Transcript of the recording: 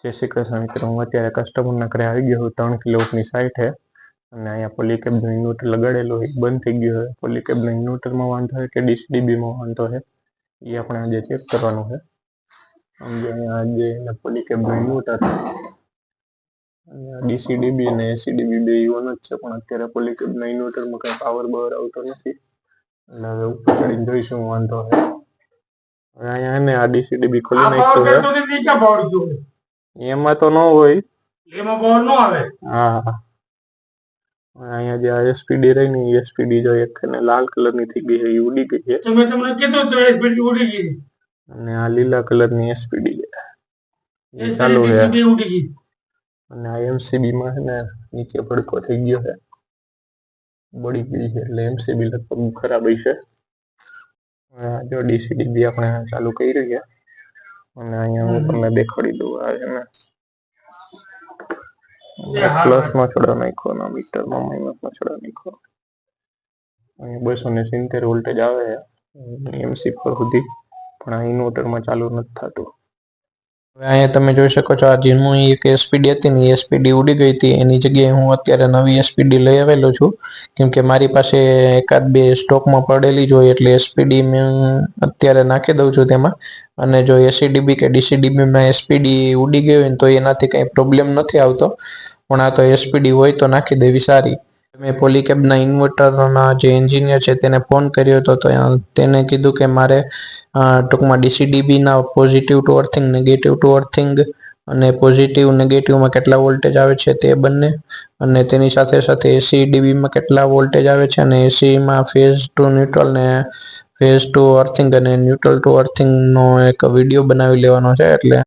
જય શ્રી કૃષ્ણ મિત્રો, હું અત્યારે કસ્ટમરના ઘરે આવી ગયો છું. 3 કિલોવોટની સાઇટ છે અને અહીંયા પોલીકેબનું ઇન્વર્ટર લગાડેલું હોય બંધ થઈ ગયું છે. પોલીકેબના ઇન્વર્ટરમાં વાંધો છે કે ડીસીડીબીમાં વાંધો છે એ આપણે આજે ચેક કરવાનું છે. સમજો અહીંયા આજે પોલીકેબનું ઇન્વર્ટર અને ડીસીડીબી અને એસીડીબી બે ઓન જ છે, પણ અત્યારે પોલીકેબના ઇન્વર્ટરમાં કંઈ પાવર બાવર આવતો નથી. એટલે હવે ઉપર ચડીને જોઈશું વાંધો છે. હવે અહીંયા એને આ ડીસીડીબી ખોલી નાખ્યું છે. એમાં તો ન હોય, એમાં પાવર ન આવે. હા, અહીંયા જે આ એસપીડી રહી ને એસપીડી જો એક ને લાલ કલરની થઈ ગઈ છે, એ ઉડી ગઈ છે. તમે તમને કીધું તો એસપીડી ઉડી ગઈ. અને આ લીલા કલરની એસપીડી છે એ ચાલુ છે. ઉડી ગઈ. અને આ એમસીબી માં છે ને નીચે ભડકો થઈ ગયો છે, બળી ગઈ છે, એટલે એમસીબી લગભગ ખરાબ છે. જો ડીસીડીબી આપણે ચાલુ કરી રહ્યા અને અહીંયા હું તમને દેખાડી દઉં. આ છે ને પ્લસમાં ચડા નાખ્યો અને મીટરમાં માઇનસમાં ચડા નાખ્યો. અહીંયા 270 વોલ્ટેજ આવે છે એમસી પર સુધી, પણ આ ઇન્વર્ટરમાં ચાલુ નથી થતું. હવે અહીંયા તમે જોઈ શકો છો, આ જેનું એક એસપીડી હતી ને એસપીડી ઉડી ગઈ હતી. એની જગ્યાએ હું અત્યારે નવી એસપીડી લઈ આવેલો છું, કેમ કે મારી પાસે એકાદ બે સ્ટોકમાં પડેલી જ હોય, એટલે એસપીડી મેં અત્યારે નાખી દઉં છું તેમાં. અને જો એસીડીબી કે ડીસીડીબીમાં એસપીડી ઉડી ગઈ હોય ને તો એનાથી કંઈ પ્રોબ્લેમ નથી આવતો, પણ આ તો એસપીડી હોય તો નાખી દેવી સારી. મેં પોલીકેબના ઇન્વર્ટરના જે એન્જિનિયર છે તેને ફોન કર્યો હતો, તો તેને કીધું કે મારે ટૂંકમાં ડીસીડીબીના positive to earthing, negative to earthing અને પોઝિટિવ નેગેટિવમાં કેટલા વોલ્ટેજ આવે છે તે બંને, અને તેની સાથે સાથે એસીડીબીમાં કેટલા વોલ્ટેજ આવે છે, અને એસીમાં ફેઝ ટુ ન્યુટ્રલ ને ફેઝ ટુ અર્થિંગ અને ન્યુટ્રલ ટુ અર્થિંગનો એક વિડીયો બનાવી લેવાનો છે. એટલે